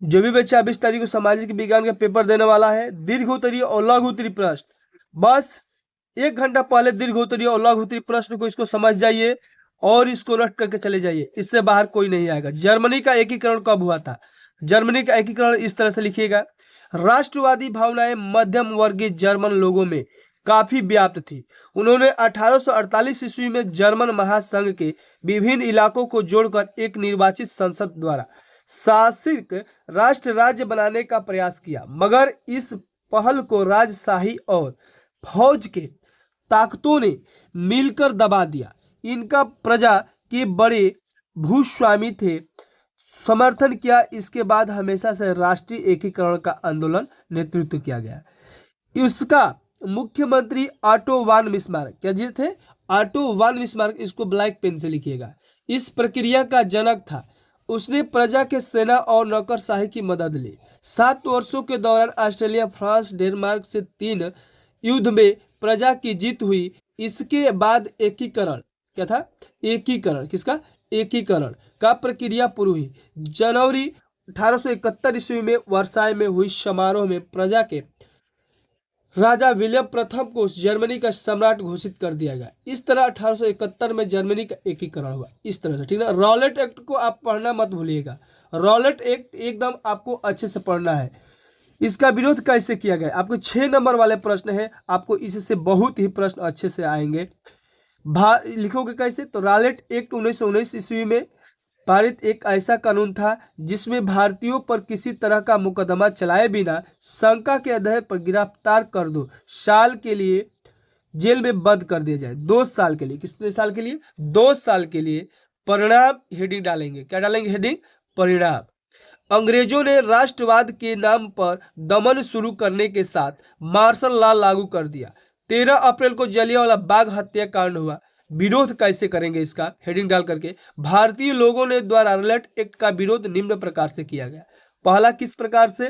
जो भी बच्चा 20 तारीख को सामाजिक विज्ञान का पेपर देने वाला है, दीर्घ उत्तरीय और लघु उत्तरीय प्रश्न, बस 1 घंटा पहले दीर्घ उत्तरीय और लघु उत्तरीय प्रश्न को इसको समझ जाइए और इसको रट करके चले जाइए, इससे बाहर कोई नहीं आएगा। जर्मनी का एकीकरण कब हुआ था? जर्मनी का एकीकरण इस तरह से लिखिएगा, राष्ट्रवादी भावनाएं मध्यम वर्गीय जर्मन लोगों में काफी व्याप्त थी। उन्होंने 1848 ईस्वी में जर्मन महासंघ के विभिन्न इलाकों को जोड़कर एक निर्वाचित संसद द्वारा शासित राष्ट्र राज्य बनाने का प्रयास किया, मगर इस पहल को राजशाही और फौज के ताकतों ने मिलकर दबा दिया। इनका प्रजा के बड़े भूस्वामी थे समर्थन किया। इसके बाद हमेशा से राष्ट्रीय एकीकरण का आंदोलन नेतृत्व किया गया। इसका मुख्यमंत्री ऑटो वान बिस्मार्क क्या जी थे? ऑटो वान बिस्मार्क, इसको ब्लैक पेन से लिखिएगा, इस प्रक्रिया का जनक था। उसने प्रजा के सेना और नौकरशाही की मदद ली। 7 वर्षों के दौरान ऑस्ट्रेलिया, फ्रांस, डेनमार्क से 3 युद्ध में प्रजा की जीत हुई। इसके बाद एकीकरण क्या था? एकीकरण किसका? एकीकरण का प्रक्रिया पूरी हुई। जनवरी 1871 ईस्वी में वर्साय में हुई समारोह में प्रजा के राजा विलियम प्रथम को जर्मनी का सम्राट घोषित कर दिया गया। इस तरह 1871 में जर्मनी का एकीकरण हुआ, इस तरह से, ठीक है। रॉलेट एक्ट को आप पढ़ना मत भूलिएगा, रॉलेट एक्ट एकदम आपको अच्छे से पढ़ना है। इसका विरोध कैसे किया गया? आपको 6 नंबर वाले प्रश्न है, आपको इससे बहुत ही प्रश्न अच्छे से आएंगे। लिखोगे कैसे? तो रॉलेट एक्ट 1919 ईस्वी में पारित एक ऐसा कानून था जिसमें भारतीयों पर किसी तरह का मुकदमा चलाए बिना शंका के आधार पर गिरफ्तार कर 2 साल के लिए जेल में बंद कर दिया जाए। 2 साल के लिए, कितने साल के लिए? 2 साल के लिए। परिणाम हेडिंग डालेंगे, क्या डालेंगे हेडिंग? परिणाम। अंग्रेजों ने राष्ट्रवाद के नाम पर दमन शुरू करने के साथ मार्शल लॉ लागू कर दिया। 13 अप्रैल को जलियांवाला बाग हत्याकांड हुआ। विरोध कैसे करेंगे इसका? हेडिंग डाल करके, भारतीय लोगों ने द्वारा रॉलेट एक्ट का विरोध निम्न प्रकार से किया गया। पहला, किस प्रकार से?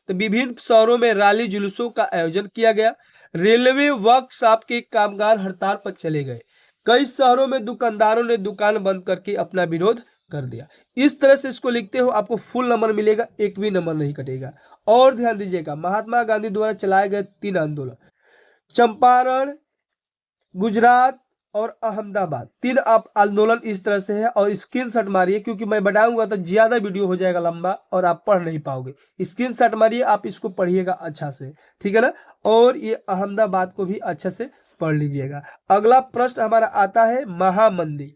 तो विभिन्न शहरों में रैली जुलूसों का आयोजन किया गया। रेलवे वर्कशॉप के कामगार हड़ताल पर चले गए। कई शहरों में दुकानदारों ने दुकान बंद करके अपना विरोध कर दिया। इस तरह से इसको लिखते हो, आपको फुल नंबर मिलेगा, एक भी नंबर नहीं कटेगा। और ध्यान दीजिएगा, महात्मा गांधी द्वारा चलाए गए 3 आंदोलन, चंपारण, गुजरात और अहमदाबाद, 3 आप आंदोलन इस तरह से है। और स्क्रीनशॉट मारिए, क्योंकि मैं बताऊंगा तो ज्यादा वीडियो हो जाएगा लंबा और आप पढ़ नहीं पाओगे। स्क्रीनशॉट मारिए, आप इसको पढ़िएगा अच्छा से, ठीक है ना। और ये अहमदाबाद को भी अच्छा से पढ़ लीजिएगा। अगला प्रश्न हमारा आता है महामंदी,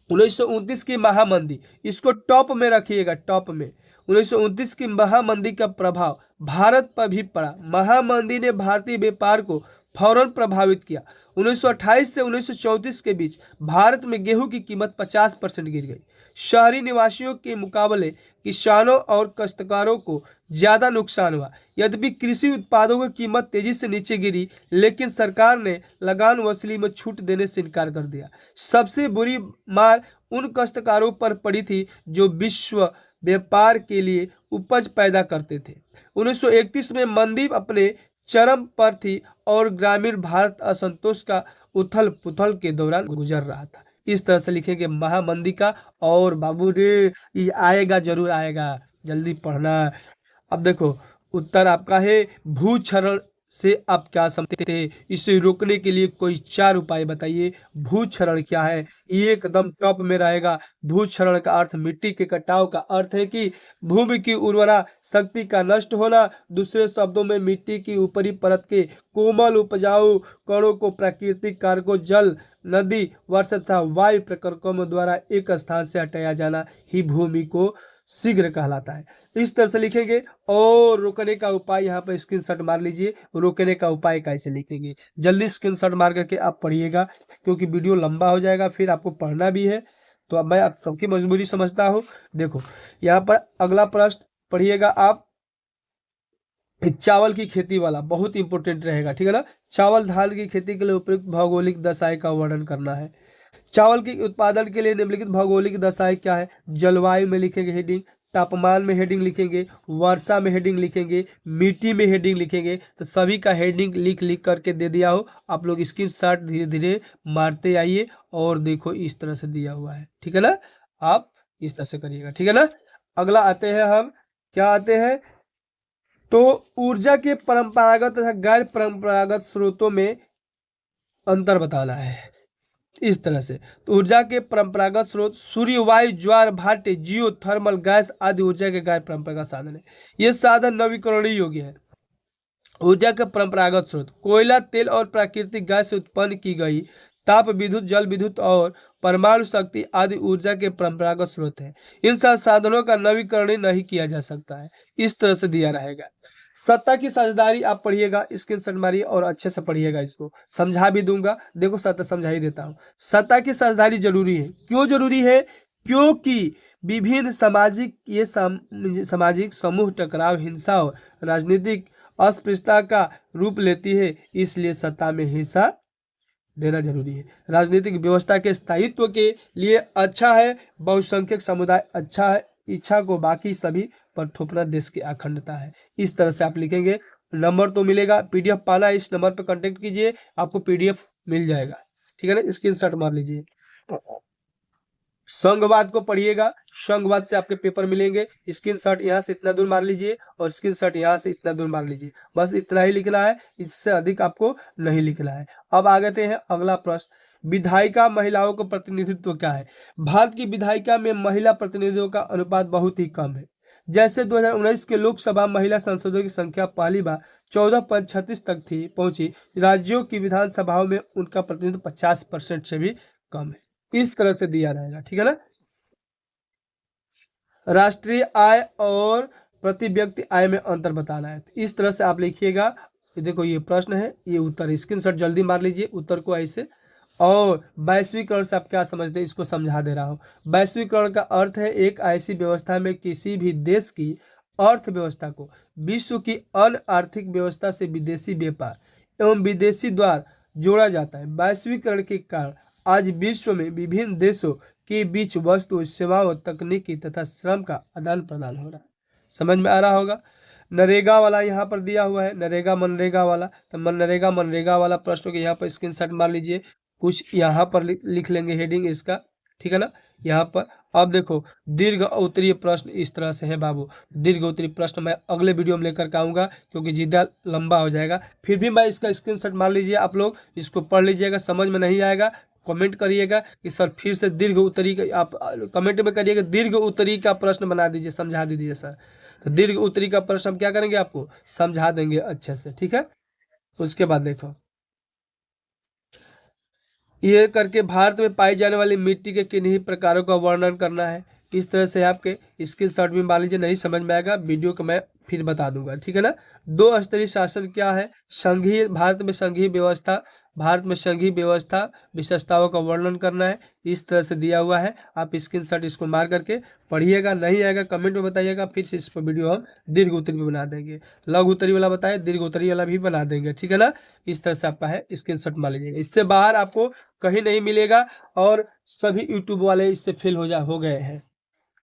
1929 की महामंदी, इसको टॉप में रखिएगा, टॉप में। 1929 की महामंदी का प्रभाव भारत पर भी पड़ा। महामंदी ने भारतीय व्यापार को फौरन प्रभावित किया। 1928 से 1934 के बीच भारत में गेहूं की कीमत 50% गिर गई। शहरी निवासियों के मुकाबले किसानों और काश्तकारों को ज्यादा नुकसान हुआ। यद्यपि कृषि उत्पादों की कीमत तेजी से नीचे गिरी, लेकिन सरकार ने लगान वसूली में छूट देने से इनकार कर दिया। सबसे बुरी मार उन काश्तकारों पर पड़ी थी जो विश्व व्यापार के लिए उपज पैदा करते थे। 1931 में मंदी अपने चरम पर थी और ग्रामीण भारत असंतोष का उथल पुथल के दौरान गुजर रहा था। इस तरह से लिखेंगे महामंदी का। और बाबू रे, ये आएगा, जरूर आएगा, जल्दी पढ़ना। अब देखो, उत्तर आपका है भूक्षरण से आप क्या समझते थे? इसे रोकने के लिए कोई 4 उपाय बताइए। भूक्षरण क्या है? ये एकदम टॉप में रहेगा। भूक्षरण का अर्थ मिट्टी के कटाव का अर्थ है कि भूमि की उर्वरा शक्ति का नष्ट होना। दूसरे शब्दों में मिट्टी की ऊपरी परत के कोमल उपजाऊ कणों को प्राकृतिक कारकों, जल, नदी, वर्षा तथा वायु प्रकर्षकों द्वारा एक स्थान से हटाया जाना ही भूमि को शीघ्र कहलाता है। इस तरह से लिखेंगे। और रोकने का उपाय यहाँ पर स्क्रीनशॉट मार लीजिए। रोकने का उपाय कैसे लिखेंगे? जल्दी स्क्रीनशॉट मार करके आप पढ़िएगा, क्योंकि वीडियो लंबा हो जाएगा, फिर आपको पढ़ना भी है। तो अब मैं आप सबकी मजबूरी समझता हूँ। देखो, यहाँ पर अगला प्रश्न पढ़िएगा आप, चावल की खेती वाला, बहुत इंपॉर्टेंट रहेगा, ठीक है ना। चावल धान की खेती के लिए उपयुक्त भौगोलिक दशाएं का वर्णन करना है। चावल के उत्पादन के लिए निम्नलिखित भौगोलिक दशाएं क्या है? जलवायु में लिखेंगे हेडिंग, तापमान में हेडिंग लिखेंगे, वर्षा में हेडिंग लिखेंगे, मिट्टी में हेडिंग लिखेंगे। तो सभी का हेडिंग लिख करके दे दिया हो, आप लोग स्क्रीनशॉट धीरे धीरे मारते आइए। और देखो, इस तरह से दिया हुआ है, ठीक है ना। आप इस तरह से करिएगा, ठीक है ना। अगला आते हैं हम क्या आते हैं, तो ऊर्जा के परंपरागत तथा गैर परंपरागत स्रोतों में अंतर बताना है इस तरह से। तो ऊर्जा के परंपरागत स्रोत सूर्य, वायु, ज्वार भाटे, जियो थर्मल गैस आदि ऊर्जा के गैर परंपरागत साधन है। ये साधन नवीकरणीय योग्य है। ऊर्जा के परंपरागत स्रोत कोयला, तेल और प्राकृतिक गैस से उत्पन्न की गई ताप विद्युत, जल विद्युत और परमाणु शक्ति आदि ऊर्जा के परंपरागत स्रोत हैं। इन संसाधनों का नवीकरण नहीं किया जा सकता है। इस तरह से दिया रहेगा। सत्ता की साझेदारी आप पढ़िएगा, स्क्रीनशॉट मारिए और अच्छे से पढ़िएगा, इसको समझा भी दूंगा। देखो सत्ता समझा ही देता हूँ। सत्ता की साझेदारी जरूरी है। क्यों जरूरी है? क्योंकि विभिन्न सामाजिक समूह टकराव, हिंसा और राजनीतिक अस्पृश्यता का रूप लेती है, इसलिए सत्ता में हिस्सा देना जरूरी है। राजनीतिक व्यवस्था के स्थायित्व के लिए अच्छा है, बहुसंख्यक समुदाय अच्छा है, इच्छा को बाकी सभी पर थोपना देश की अखंडता है। इस तरह से आप लिखेंगे। नंबर तो मिलेगा, पीडीएफ पाना इस नंबर पर कांटेक्ट कीजिए, आपको पीडीएफ मिल जाएगा, ठीक है ना। स्क्रीनशॉट मार लीजिए। संघवाद को पढ़िएगा, संघवाद से आपके पेपर मिलेंगे। स्क्रीनशॉट यहाँ से इतना दूर मार लीजिए और स्क्रीनशॉट यहाँ से इतना दूर मार लीजिए, बस इतना ही लिखना है, इससे अधिक आपको नहीं लिखना है। अब आगे हैं अगला प्रश्न, विधायिका महिलाओं का प्रतिनिधित्व क्या है? भारत की विधायिका में महिला प्रतिनिधियों का अनुपात बहुत ही कम है। जैसे 2019 के लोकसभा महिला सांसदों की संख्या पहली बार 14.36 तक थी पहुंची, राज्यों की विधानसभाओं में उनका प्रतिनिधित्व 50% से भी कम है। इस तरह से दिया रहेगा, ठीक है ना। राष्ट्रीय आय और प्रति व्यक्ति आय में अंतर बताना है। इस तरह से आप लिखिएगा। देखो ये प्रश्न है, ये उत्तर, स्क्रीनशॉट जल्दी मार लीजिए उत्तर को ऐसे। और वैश्वीकरण से आप क्या समझते हैं, इसको समझा दे रहा हूँ। वैश्वीकरण का अर्थ है एक ऐसी व्यवस्था में किसी भी देश की अर्थव्यवस्था को विश्व की अन्य आर्थिक व्यवस्था से विदेशी व्यापार एवं विदेशी द्वार जोड़ा जाता है। वैश्वीकरण के कारण आज विश्व में विभिन्न देशों के बीच वस्तु, सेवाओं, तकनीकी तथा श्रम का आदान प्रदान हो रहा है। समझ में आ रहा होगा। नरेगा वाला यहाँ पर दिया हुआ है, नरेगा मनरेगा वाला, तो नरेगा मनरेगा वाला प्रश्न के यहाँ पर स्क्रीनशॉट मार लीजिए। कुछ यहाँ पर लिख लेंगे हेडिंग इसका, ठीक है ना। यहाँ पर अब देखो दीर्घ उत्तरीय प्रश्न इस तरह से है बाबू। दीर्घ उत्तरीय प्रश्न मैं अगले वीडियो में लेकर के आऊँगा, क्योंकि ज़्यादा लंबा हो जाएगा। फिर भी मैं इसका स्क्रीनशॉट मार लीजिए, आप लोग इसको पढ़ लीजिएगा। समझ में नहीं आएगा कमेंट करिएगा कि सर फिर से दीर्घ उत्तरी का, आप कमेंट में करिएगा दीर्घ उत्तरी का प्रश्न बना दीजिए, समझा दीजिए सर। तो दीर्घ उत्तरी का प्रश्न हम क्या करेंगे, आपको समझा देंगे अच्छे से, ठीक है। उसके बाद देखो ये करके भारत में पाई जाने वाली मिट्टी के किन्हीं प्रकारों का वर्णन करना है। इस तरह से आपके स्क्रीनशॉट भी मान लीजिए। नहीं समझ में आएगा वीडियो को मैं फिर बता दूंगा, ठीक है ना। 2 स्तरीय शासन क्या है? संघीय, भारत में संघीय व्यवस्था, भारत में संघीय व्यवस्था विशेषताओं का वर्णन करना है। इस तरह से दिया हुआ है, आप स्क्रीनशॉट इसको मार करके पढ़िएगा। नहीं आएगा कमेंट में बताइएगा, फिर से इस पर वीडियो हम दीर्घ उत्तरी भी बना देंगे। लघु उत्तरी वाला बताए, दीर्घ उत्तरी वाला भी बना देंगे, ठीक है ना। इस तरह से आपका है, स्क्रीनशॉट मार लीजिएगा। इससे बाहर आपको कहीं नहीं मिलेगा और सभी यूट्यूब वाले इससे फेल हो गए हैं।